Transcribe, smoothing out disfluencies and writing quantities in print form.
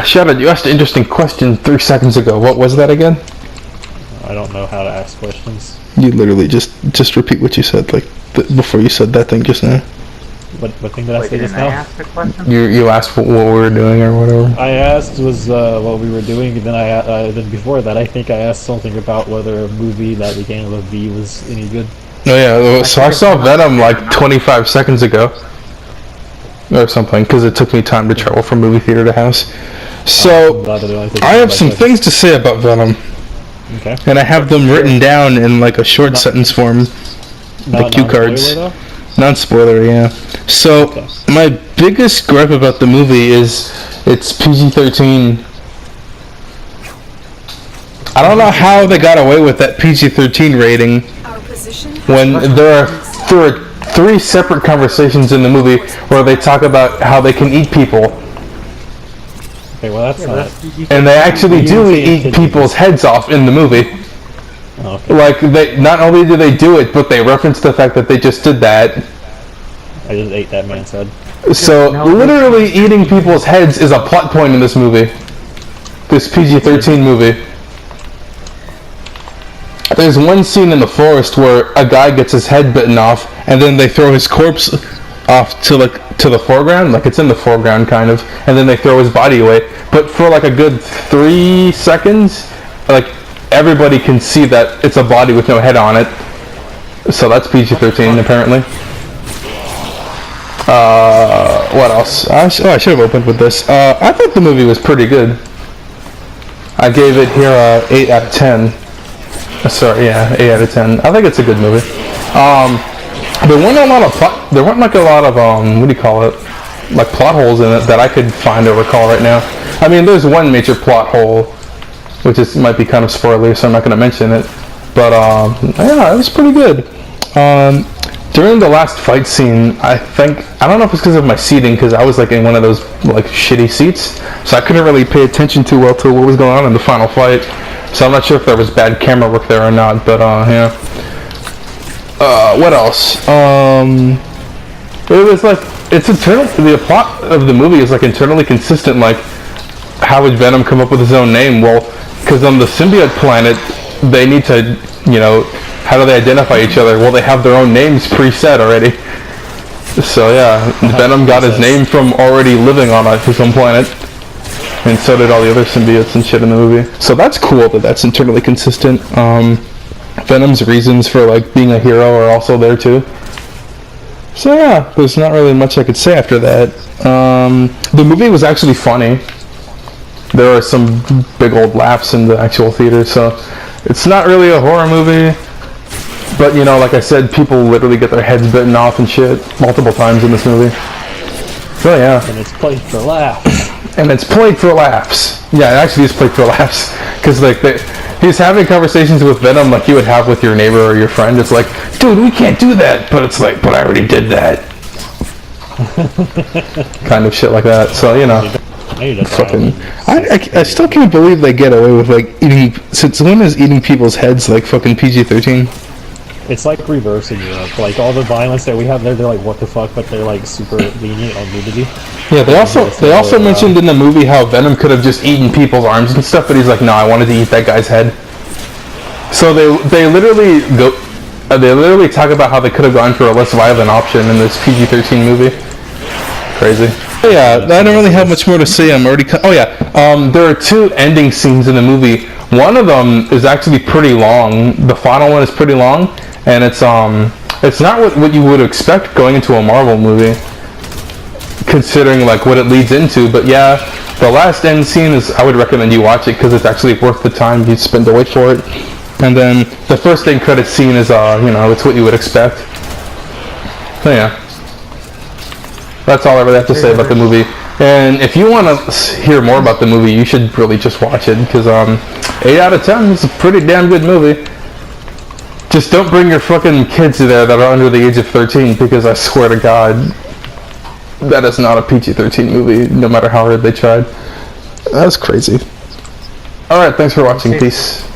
Shadow, you asked an interesting question 3 seconds ago. What was that again? I don't know how to ask questions. You literally just repeat what you said, like, before you said that thing just now. What thing did I say just now? Ask a question? You asked what we were doing or whatever. I asked was what we were doing, and then then before that I think I asked something about whether a movie that began with a V was any good. Oh yeah, so I saw Venom like 25 seconds ago. Or something, because it took me time to travel from movie theater to house. So, I have some things to say about Venom. Okay. And I have them written down in like a short sentence form. The cue cards. Non-spoiler, yeah. So, my biggest gripe about the movie is it's PG-13. I don't know how they got away with that PG-13 rating when there are 3 separate conversations in the movie where they talk about how they can eat people. Okay, well that's not... And they actually do eat people's heads off in the movie. Okay. Like, they not only do they do it, but they reference the fact that they just did that. I just ate that man's head. So, literally eating people's heads is a plot point in this movie. This PG-13 movie. There's one scene in the forest where a guy gets his head bitten off, and then they throw his corpse off to the foreground, like it's in the foreground kind of, and then they throw his body away. But for like a good 3 seconds, like everybody can see that it's a body with no head on it. So that's PG-13 apparently. What else? I should have opened with this. I thought the movie was pretty good. I gave it here 8 out of 10. Sorry, yeah, 8 out of 10. I think it's a good movie. There weren't a lot of what do you call it? Like plot holes in it that I could find or recall right now. I mean, there's one major plot hole, which might be kind of spoilery, so I'm not going to mention it. But yeah, it was pretty good. During the last fight scene, I don't know if it's because of my seating, because I was like in one of those like shitty seats, so I couldn't really pay attention too well to what was going on in the final fight. So I'm not sure if there was bad camera work there or not, but yeah. What else? It was like the plot of the movie is like internally consistent. Like, how would Venom come up with his own name? Well, because on the symbiote planet, they need to, how do they identify each other? Well, they have their own names preset already. So yeah, Venom got his name from already living on his own planet. And so did all the other symbiotes and shit in the movie. So that's cool that that's internally consistent. Venom's reasons for like being a hero are also there too. So yeah, there's not really much I could say after that. The movie was actually funny. There are some big old laughs in the actual theater, so it's not really a horror movie. But like I said, people literally get their heads bitten off and shit multiple times in this movie. So yeah. And it's played for laughs. And it's played for laughs. Yeah, it actually is played for laughs. Because like he's having conversations with Venom like you would have with your neighbor or your friend. It's like, dude, we can't do that. But it's like, but I already did that. Kind of shit like that. So fucking. I still can't believe they get away with like eating. Since when is eating people's heads like fucking PG-13? It's like reverse in Europe. Like all the violence that we have there, they're like, what the fuck? But they're like super lenient on nudity. Yeah, they also mentioned in the movie how Venom could have just eaten people's arms and stuff, but he's like, no, I wanted to eat that guy's head. So they literally talk about how they could have gone for a less violent option in this PG-13 movie. Crazy. Yeah, I don't really have much more to say. I'm already. There are 2 ending scenes in the movie. One of them is actually pretty long. The final one is pretty long, and it's not what you would expect going into a Marvel movie, considering like what it leads into. But yeah, the last end scene I would recommend you watch it because it's actually worth the time you spend to wait for it. And then the first end credit scene is it's what you would expect. So yeah. That's all I really have to say about the movie. And if you want to hear more about the movie, you should really just watch it, because 8 out of 10 is a pretty damn good movie. Just don't bring your fucking kids there that are under the age of 13, because I swear to God, that is not a PG-13 movie, no matter how hard they tried. That's crazy. Alright, thanks for watching. Peace.